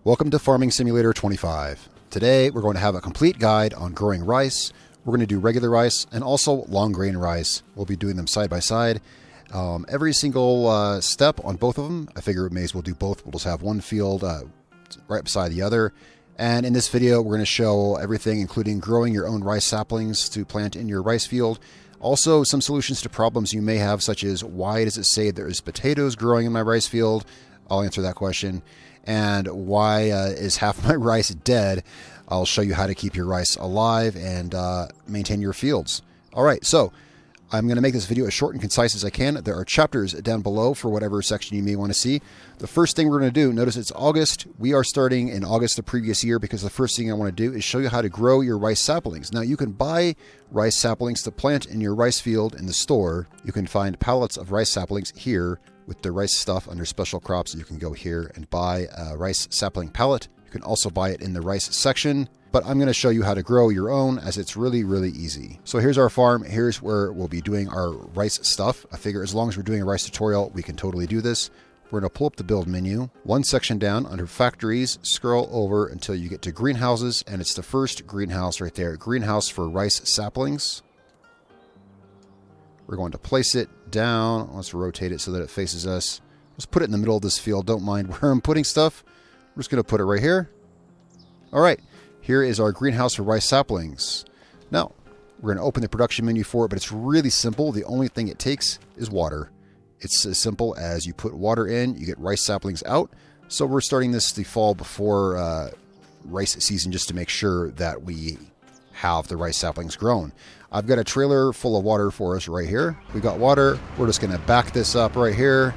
Welcome to Farming Simulator 25. Today we're going to have a complete guide on growing rice. We're going to do regular rice and also long grain rice. We'll be doing them side by side. Every single step on both of them, I figure we may as well do both. We'll just have one field right beside the other. And in this video, we're going to show everything, including growing your own rice saplings to plant in your rice field. Also, some solutions to problems you may have, such as why does it say there's potatoes growing in my rice field? I'll answer that question. And why is half my rice dead? I'll show you how to keep your rice alive and maintain your fields. All right, so I'm going to make this video as short and concise as I can. There are chapters down below for whatever section you may want to see. The first thing we're going to do, notice it's August. We are starting in August the previous year because the first thing I want to do is show you how to grow your rice saplings. Now, you can buy rice saplings to plant in your rice field in the store. You can find pallets of rice saplings here with the rice stuff under special crops. You can go here and buy a rice sapling pallet. You can also buy it in the rice section. But I'm going to show you how to grow your own, as it's really, really easy. So here's our farm. Here's where we'll be doing our rice stuff. I figure as long as we're doing a rice tutorial, we can totally do this. We're going to pull up the build menu. One section down under factories, scroll over until you get to greenhouses, and it's the first greenhouse right there. Greenhouse for rice saplings. We're going to place it down. Let's rotate it so that it faces us. Let's put it in the middle of this field. Don't mind where I'm putting stuff. We're just going to put it right here. All right. Here is our greenhouse for rice saplings. Now, we're going to open the production menu for it, but it's really simple. The only thing it takes is water. It's as simple as you put water in, you get rice saplings out. So we're starting this the fall before rice season just to make sure that we have the rice saplings grown. I've got a trailer full of water for us right here. We got water. We're just going to back this up right here.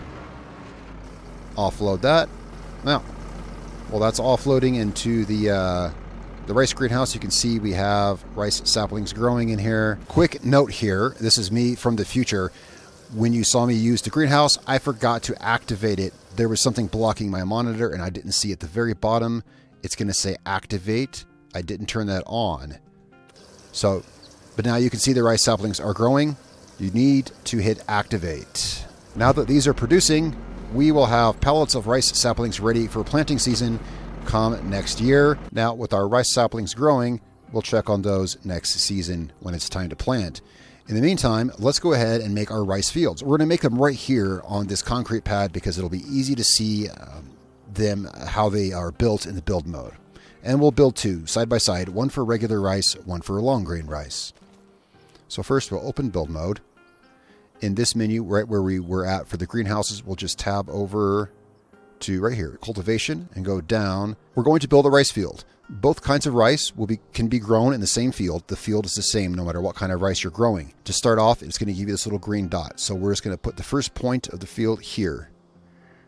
Offload that. Now, well, that's offloading into the rice greenhouse. You can see we have rice saplings growing in here. Quick note here, this is me from the future. When you saw me use the greenhouse, I forgot to activate it. There was something blocking my monitor and I didn't see at the very bottom. It's going to say activate. I didn't turn that on. So, but now you can see the rice saplings are growing. You need to hit activate. Now that these are producing, we will have pallets of rice saplings ready for planting season come next year. Now, with our rice saplings growing, we'll check on those next season when it's time to plant. In the meantime, let's go ahead and make our rice fields. We're going to make them right here on this concrete pad because it'll be easy to see them, how they are built in the build mode. And we'll build two side by side, one for regular rice, one for long grain rice. So first we'll open build mode. In this menu, right where we were at for the greenhouses, we'll just tab over to right here, cultivation, and go down. We're going to build a rice field. Both kinds of rice can be grown in the same field. The field is the same no matter what kind of rice you're growing. To start off, it's going to give you this little green dot. So we're just going to put the first point of the field here.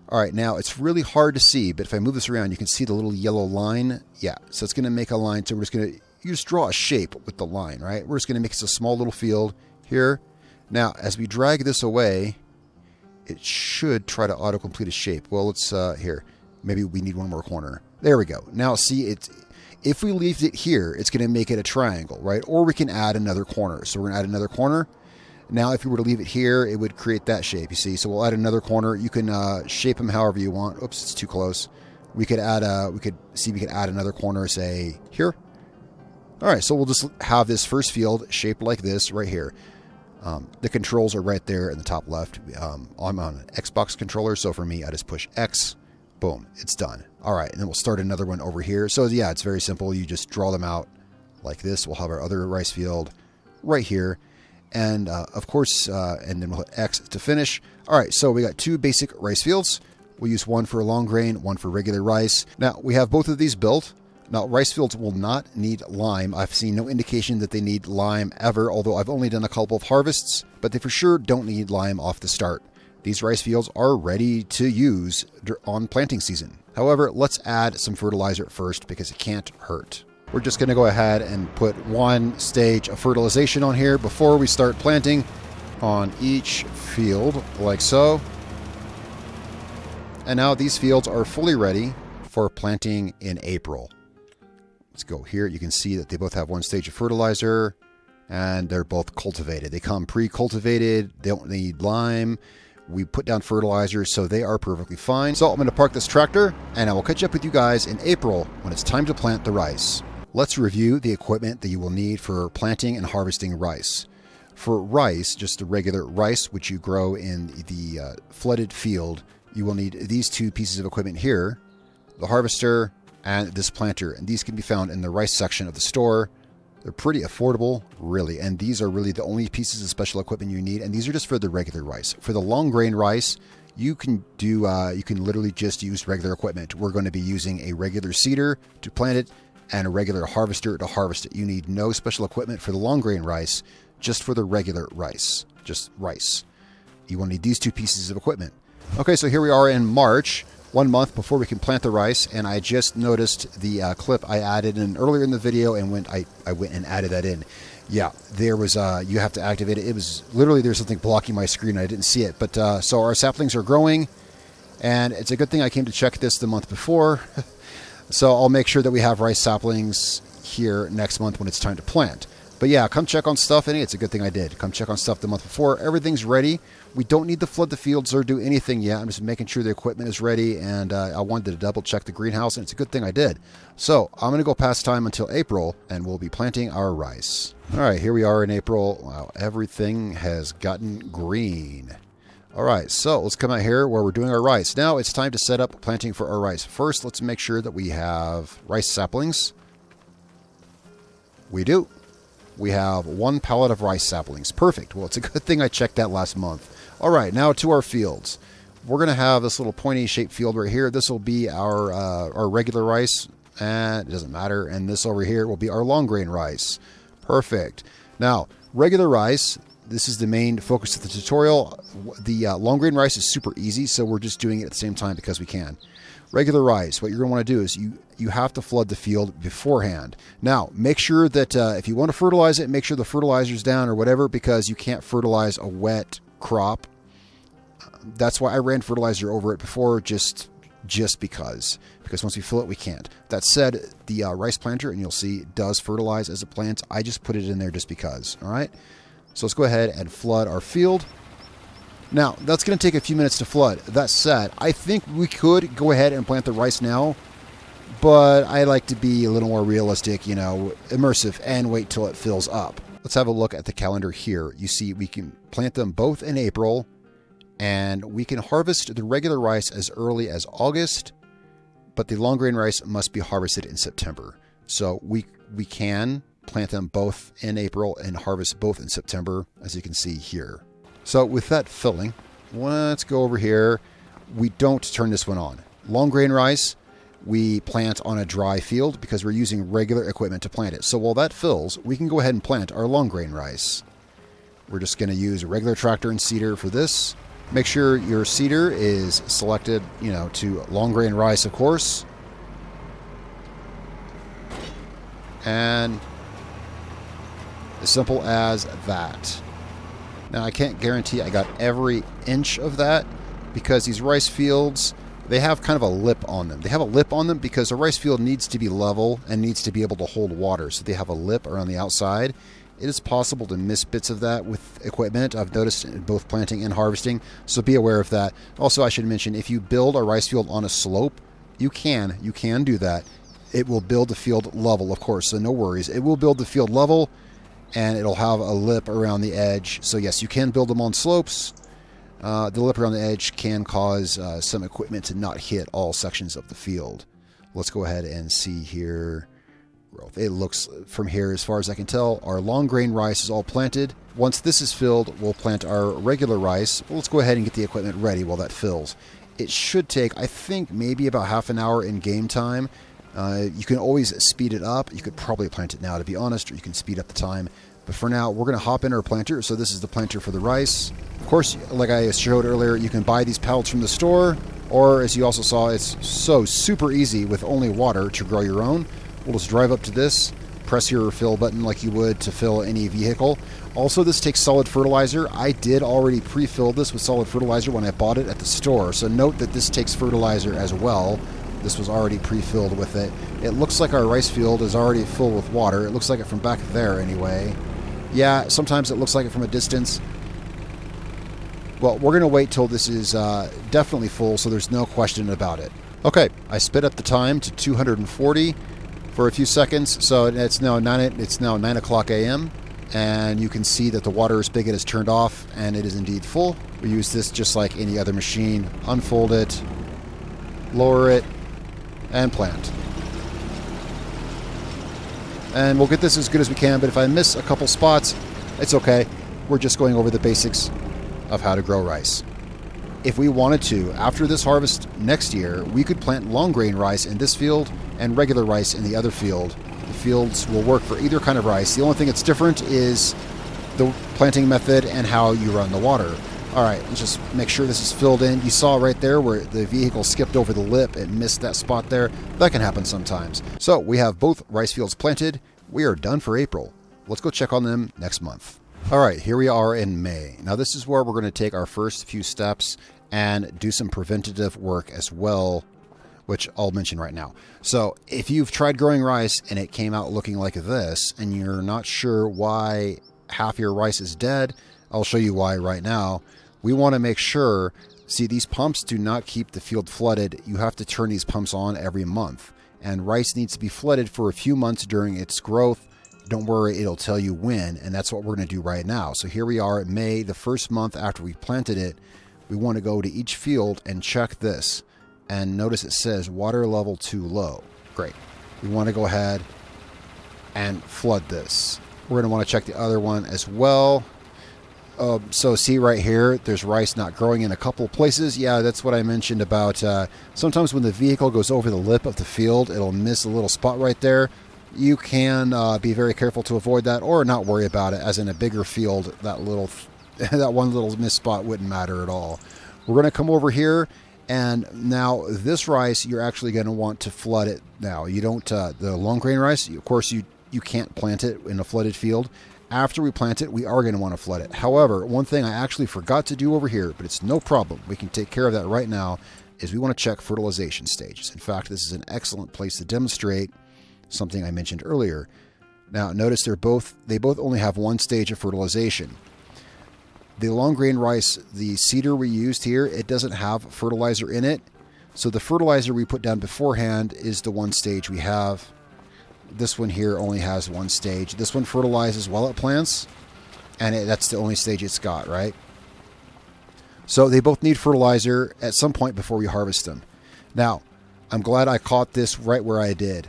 All right, now it's really hard to see, but if I move this around, you can see the little yellow line. Yeah, so it's going to make a line. So we're just going to just draw a shape with the line, right? We're just going to make this a small little field here. Now, as we drag this away, it should try to auto-complete a shape. Well, let's, here, maybe we need one more corner. There we go. Now, see, if we leave it here, it's going to make it a triangle, right? Or we can add another corner. So we're going to add another corner. Now, if we were to leave it here, it would create that shape, you see. So we'll add another corner. You can shape them however you want. Oops, it's too close. We could add we could add another corner, say, here. All right, so we'll just have this first field shaped like this right here. The controls are right there in the top left. I'm on an Xbox controller, so for me, I just push X. Boom, it's done. All right, and then we'll start another one over here. So yeah, it's very simple. You just draw them out like this. We'll have our other rice field right here. And of course, and then we'll hit X to finish. All right, so we got two basic rice fields. We'll use one for long grain, one for regular rice. Now, we have both of these built. Now, rice fields will not need lime. I've seen no indication that they need lime ever, although I've only done a couple of harvests, but they for sure don't need lime off the start. These rice fields are ready to use on planting season. However, let's add some fertilizer first because it can't hurt. We're just going to go ahead and put one stage of fertilization on here before we start planting on each field, like so. And now these fields are fully ready for planting in April. Let's go here. You can see that they both have one stage of fertilizer and they're both cultivated. They come pre-cultivated. They don't need lime. We put down fertilizers, so they are perfectly fine. So I'm going to park this tractor, and I will catch up with you guys in April when it's time to plant the rice. Let's review the equipment that you will need for planting and harvesting rice. For rice, just the regular rice, which you grow in the flooded field, you will need these two pieces of equipment here, the harvester and this planter. And these can be found in the rice section of the store. They're pretty affordable, really. And these are really the only pieces of special equipment you need. And these are just for the regular rice. For the long grain rice, you can literally just use regular equipment. We're going to be using a regular seeder to plant it and a regular harvester to harvest it. You need no special equipment for the long grain rice, just for the regular rice, just rice. You will need these two pieces of equipment. Okay, so here we are in March, 1 month before we can plant the rice, and I just noticed the clip I added in earlier in the video, and I went and added that in. Yeah, there was, you have to activate it. It was literally, there's something blocking my screen. I didn't see it, but so our saplings are growing, and it's a good thing I came to check this the month before. So I'll make sure that we have rice saplings here next month when it's time to plant. But yeah, come check on stuff, and it's a good thing I did. Come check on stuff the month before. Everything's ready. We don't need to flood the fields or do anything yet. I'm just making sure the equipment is ready, and I wanted to double check the greenhouse, and it's a good thing I did. So I'm going to go past time until April, and we'll be planting our rice. All right, here we are in April. Wow, everything has gotten green. All right, so let's come out here where we're doing our rice. Now it's time to set up planting for our rice. First, let's make sure that we have rice saplings. We do. We have 1 pallet of rice saplings. Perfect. Well, it's a good thing I checked that last month. All right, now to our fields. We're going to have this little pointy shaped field right here. This will be our regular rice, and it doesn't matter. And this over here will be our long grain rice. Perfect. Now, regular rice, this is the main focus of the tutorial. The long grain rice is super easy, so we're just doing it at the same time because we can. Regular rice, what you're going to want to do is you have to flood the field beforehand. Now, make sure that if you want to fertilize it, make sure the fertilizer's down or whatever, because you can't fertilize a wet crop. That's why I ran fertilizer over it before, just because once we fill it, we can't. That said, the rice planter, and you'll see, does fertilize as it plants. I just put it in there just because. All right? So let's go ahead and flood our field. Now, that's going to take a few minutes to flood. That said, I think we could go ahead and plant the rice now, but I like to be a little more realistic, immersive, and wait till it fills up. Let's have a look at the calendar here. You see, we can plant them both in April, and we can harvest the regular rice as early as August, but the long grain rice must be harvested in September. So we can plant them both in April and harvest both in September, as you can see here. So with that filling, let's go over here. We don't turn this one on. Long grain rice, we plant on a dry field because we're using regular equipment to plant it. So while that fills, we can go ahead and plant our long grain rice. We're just going to use a regular tractor and seeder for this. Make sure your seeder is selected, to long grain rice, of course. And as simple as that. Now, I can't guarantee I got every inch of that because these rice fields, they have kind of a lip on them. They have a lip on them because a rice field needs to be level and needs to be able to hold water. So they have a lip around the outside. It is possible to miss bits of that with equipment. I've noticed in both planting and harvesting, so be aware of that. Also, I should mention, if you build a rice field on a slope, you can do that. It will build the field level, of course, so no worries. It will build the field level, and it'll have a lip around the edge. So yes, you can build them on slopes. The lip around the edge can cause some equipment to not hit all sections of the field. Let's go ahead and see here. It looks from here, as far as I can tell, our long grain rice is all planted. Once this is filled, we'll plant our regular rice. Well, let's go ahead and get the equipment ready while that fills. It should take, I think, maybe about half an hour in game time. You can always speed it up. You could probably plant it now, to be honest, or you can speed up the time. But for now, we're going to hop in our planter. So this is the planter for the rice. Of course, like I showed earlier, you can buy these pallets from the store, or as you also saw, it's so super easy with only water to grow your own. We'll just drive up to this, press your fill button like you would to fill any vehicle. Also, this takes solid fertilizer. I did already pre-fill this with solid fertilizer when I bought it at the store. So note that this takes fertilizer as well. This was already pre-filled with it. It looks like our rice field is already full with water. It looks like it from back there anyway. Yeah, sometimes it looks like it from a distance. Well, we're going to wait till this is definitely full, so there's no question about it. Okay, I sped up the time to 240 for a few seconds, so it's now 9 o'clock a.m., and you can see that the water spigot is turned off, and it is indeed full. We use this just like any other machine. Unfold it, lower it, and plant. And we'll get this as good as we can, but if I miss a couple spots, it's okay. We're just going over the basics of how to grow rice. If we wanted to, after this harvest next year, we could plant long grain rice in this field and regular rice in the other field. The fields will work for either kind of rice. The only thing that's different is the planting method and how you run the water. All right, let's just make sure this is filled in. You saw right there where the vehicle skipped over the lip and missed that spot there. That can happen sometimes. So we have both rice fields planted. We are done for April. Let's go check on them next month. All right, here we are in May. Now this is where we're going to take our first few steps and do some preventative work as well, which I'll mention right now. So if you've tried growing rice and it came out looking like this and you're not sure why half your rice is dead, I'll show you why right now. We want to make sure, see, these pumps do not keep the field flooded. You have to turn these pumps on every month, and rice needs to be flooded for a few months during its growth. Don't worry, it'll tell you when, and that's what we're going to do right now. So here we are in May, the first month after we planted it. We want to go to each field and check this, and notice it says water level too low. Great. We want to go ahead and flood this. We're going to want to check the other one as well. So see right here, there's rice not growing in a couple of places. Yeah, that's what I mentioned about sometimes when the vehicle goes over the lip of the field, it'll miss a little spot right there. You can be very careful to avoid that or not worry about it, as in a bigger field, that one little missed spot wouldn't matter at all. We're going to come over here, and now this rice, you're actually going to want to flood it now. You don't, the long grain rice, of course, you can't plant it in a flooded field. After we plant it, we are going to want to flood it. However, one thing I actually forgot to do over here, but it's no problem, we can take care of that right now, is we want to check fertilization stages. In fact, this is an excellent place to demonstrate something I mentioned earlier. Now, notice they both only have one stage of fertilization. The long grain rice, the seeder we used here, it doesn't have fertilizer in it. So the fertilizer we put down beforehand is the one stage we have. This one here only has one stage. This one fertilizes while it plants, and that's the only stage it's got, right? So they both need fertilizer at some point before we harvest them. Now, I'm glad I caught this right where I did.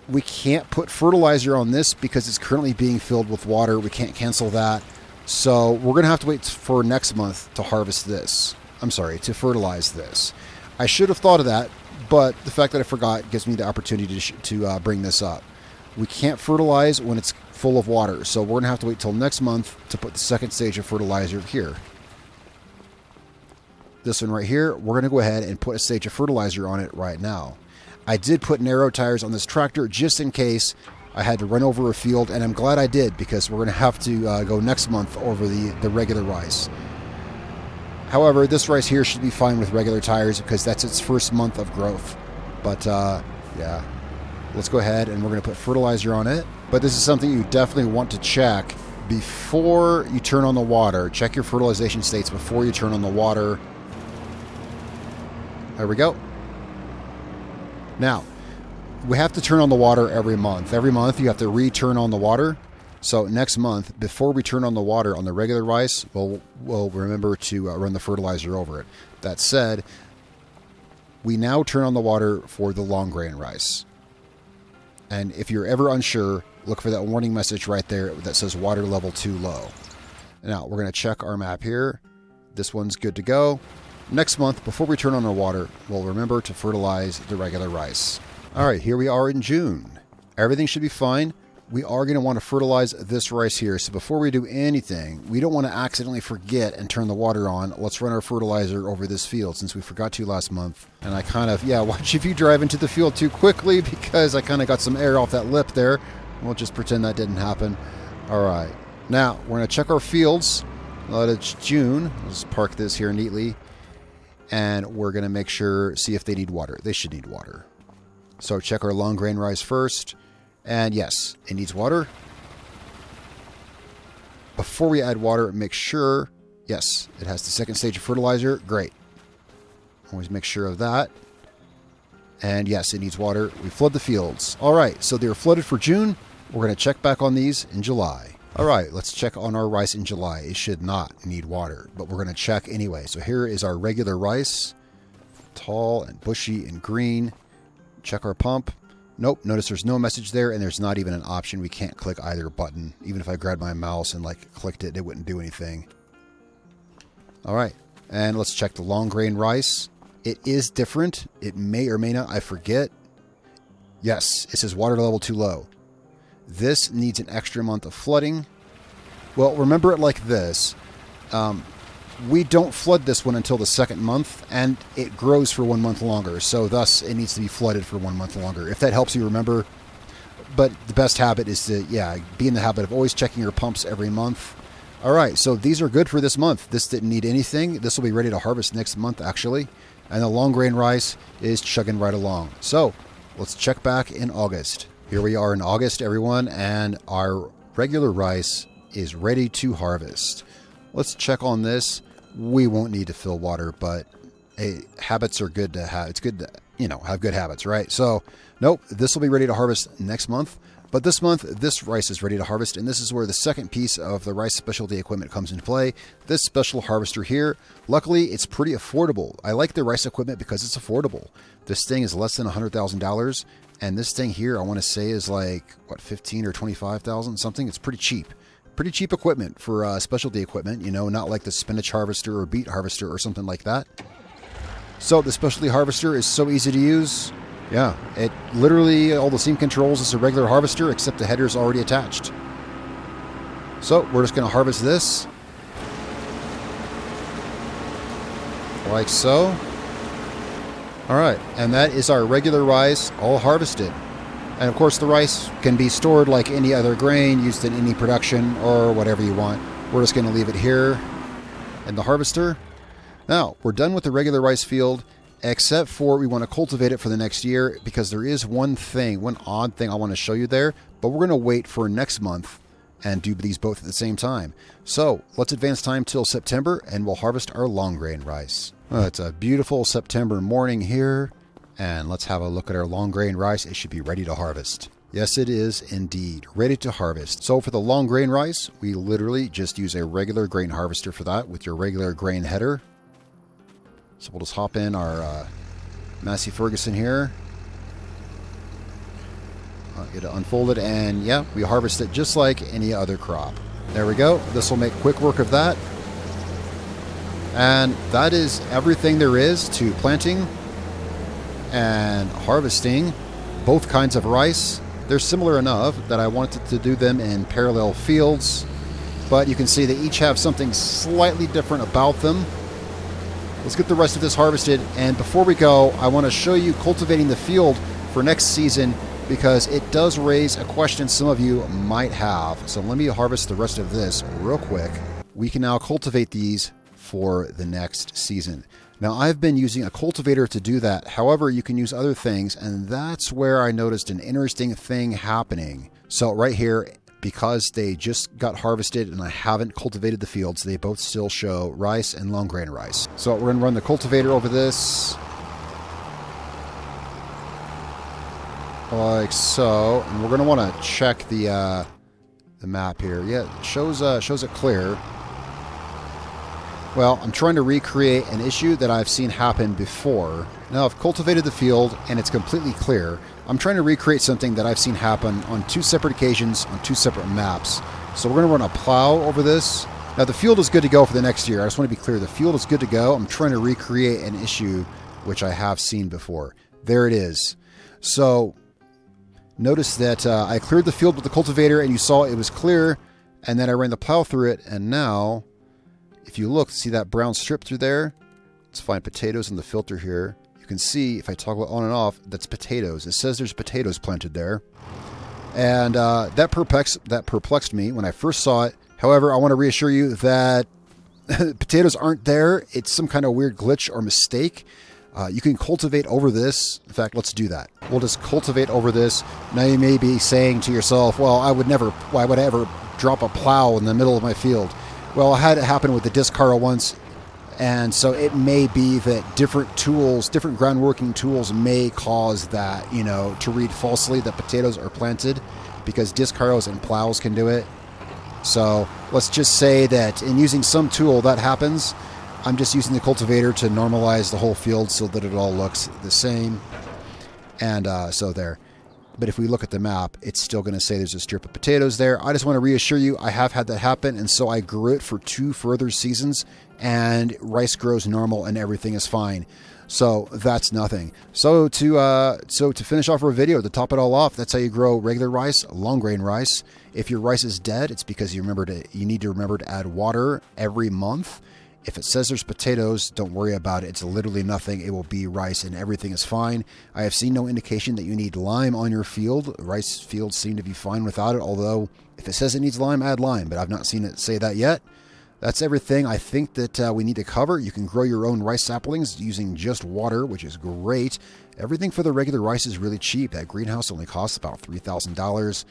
We can't put fertilizer on this because it's currently being filled with water. We can't cancel that. So we're going to have to wait for next month to harvest this. To fertilize this. I should have thought of that, but the fact that I forgot gives me the opportunity to bring this up. We can't fertilize when it's full of water, so we're going to have to wait till next month to put the second stage of fertilizer here. This one right here, we're going to go ahead and put a stage of fertilizer on it right now. I did put narrow tires on this tractor just in case I had to run over a field, and I'm glad I did because we're going to have to go next month over the regular rice. However, this rice here should be fine with regular tires because that's its first month of growth. But yeah, let's go ahead and we're going to put fertilizer on it. But this is something you definitely want to check before you turn on the water. Check your fertilization states before you turn on the water. There we go. Now, we have to turn on the water every month. Every month you have to return on the water. So next month, before we turn on the water on the regular rice, we'll remember to run the fertilizer over it. That said, we now turn on the water for the long grain rice. And if you're ever unsure, look for that warning message right there that says water level too low. Now, we're going to check our map here. This one's good to go. Next month, before we turn on our water, we'll remember to fertilize the regular rice. All right, here we are in June. Everything should be fine. We are going to want to fertilize this rice here. So before we do anything, we don't want to accidentally forget and turn the water on. Let's run our fertilizer over this field since we forgot to last month. And I kind of, watch if you drive into the field too quickly because I kind of got some air off that lip there. We'll just pretend that didn't happen. All right. Now, we're going to check our fields. It's June. Let's park this here neatly. And we're going to make sure, see if they need water. They should need water. So check our long grain rice first. And yes, it needs water. Before we add water, make sure Yes, it has the second stage of fertilizer. Great. Always make sure of that. And yes, it needs water. We flood the fields. All right, so they're flooded for June. We're going to check back on these in July. All right, let's check on our rice in July. It should not need water, but we're going to check anyway. So here is our regular rice. Tall and bushy and green. Check our pump. Nope, notice there's no message there, and there's not even an option. We can't click either button. Even if I grabbed my mouse and clicked it, it wouldn't do anything. All right, and let's check the long grain rice. It is different. It may or may not. I forget. Yes, it says water level too low. This needs an extra month of flooding. Well, remember it like this. We don't flood this one until the second month, and it grows for 1 month longer. So thus, it needs to be flooded for 1 month longer, if that helps you remember. But the best habit is to, be in the habit of always checking your pumps every month. All right, so these are good for this month. This didn't need anything. This will be ready to harvest next month, actually. And the long grain rice is chugging right along. So let's check back in August. Here we are in August, everyone, and our regular rice is ready to harvest. Let's check on this. We won't need to fill water, but habits are good to have. It's good to, have good habits, right? So, nope, this will be ready to harvest next month. But this month, this rice is ready to harvest, and this is where the second piece of the rice specialty equipment comes into play. This special harvester here, luckily, it's pretty affordable. I like the rice equipment because it's affordable. This thing is less than $100,000, and this thing here, I want to say, is $15,000 or $25,000 something. It's pretty cheap. Pretty cheap equipment for specialty equipment, not like the spinach harvester or beet harvester or something like that. So the specialty harvester is so easy to use. Yeah, it literally, all the same controls as a regular harvester, except the header is already attached. So we're just going to harvest this. Like so. All right, and that is our regular rice all harvested. And of course the rice can be stored like any other grain, used in any production or whatever you want. We're just going to leave it here in the harvester. Now, we're done with the regular rice field, except for we want to cultivate it for the next year, because there is one odd thing I want to show you there, but we're going to wait for next month and do these both at the same time. So let's advance time till September, and we'll harvest our long grain rice. It's a beautiful September morning here. And let's have a look at our long grain rice. It should be ready to harvest. Yes, it is indeed ready to harvest. So for the long grain rice, we literally just use a regular grain harvester for that with your regular grain header. So we'll just hop in our Massey Ferguson here. Get it unfolded, and we harvest it just like any other crop. There we go. This will make quick work of that. And that is everything there is to planting and harvesting both kinds of rice. They're similar enough that I wanted to do them in parallel fields, but you can see they each have something slightly different about them. Let's get the rest of this harvested, and before we go, I want to show you cultivating the field for next season, because it does raise a question some of you might have. So let me harvest the rest of this real quick. We can now cultivate these for the next season. Now, I've been using a cultivator to do that. However, you can use other things, and that's where I noticed an interesting thing happening. So right here, because they just got harvested and I haven't cultivated the fields, they both still show rice and long grain rice. So we're going to run the cultivator over this. Like so. And we're going to want to check the map here. Yeah, it shows it clear. Well, I'm trying to recreate an issue that I've seen happen before. Now, I've cultivated the field and it's completely clear. I'm trying to recreate something that I've seen happen on two separate occasions on two separate maps. So we're going to run a plow over this. Now, the field is good to go for the next year. I just want to be clear. The field is good to go. I'm trying to recreate an issue which I have seen before. There it is. So notice that I cleared the field with the cultivator and you saw it was clear. And then I ran the plow through it, and now if you look, see that brown strip through there? Let's find potatoes in the filter here. You can see, if I toggle it on and off, that's potatoes. It says there's potatoes planted there. And that perplexed me when I first saw it. However, I want to reassure you that potatoes aren't there. It's some kind of weird glitch or mistake. You can cultivate over this. In fact, let's do that. We'll just cultivate over this. Now you may be saying to yourself, well, why would I ever drop a plow in the middle of my field? Well, I had it happen with the disc harrow once, and so it may be that different tools, different ground working tools may cause that, you know, to read falsely that potatoes are planted, because disc harrows and plows can do it. So let's just say that in using some tool that happens. I'm just using the cultivator to normalize the whole field so that it all looks the same. And so there. But if we look at the map, it's still going to say there's a strip of potatoes there. I just want to reassure you, I have had that happen, and so I grew it for 2 further seasons, and rice grows normal and everything is fine. So that's nothing. So to finish off our video, to top it all off, that's how you grow regular rice, long grain rice. If your rice is dead, it's because you need to remember to add water every month. If it says there's potatoes, don't worry about it. It's literally nothing. It will be rice and everything is fine. I have seen no indication that you need lime on your field. Rice fields seem to be fine without it, although if it says it needs lime, add lime, but I've not seen it say that yet. That's everything I think that we need to cover. You can grow your own rice saplings using just water, which is great. Everything for the regular rice is really cheap. That greenhouse only costs about $3,000.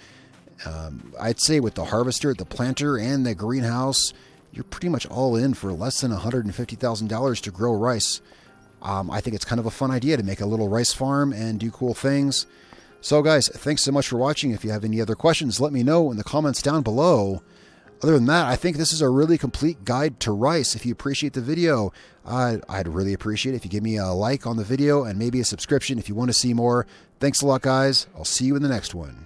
I'd say with the harvester, the planter, and the greenhouse, you're pretty much all in for less than $150,000 to grow rice. I think it's kind of a fun idea to make a little rice farm and do cool things. So guys, thanks so much for watching. If you have any other questions, let me know in the comments down below. Other than that, I think this is a really complete guide to rice. If you appreciate the video, I'd really appreciate it if you give me a like on the video and maybe a subscription if you want to see more. Thanks a lot, guys. I'll see you in the next one.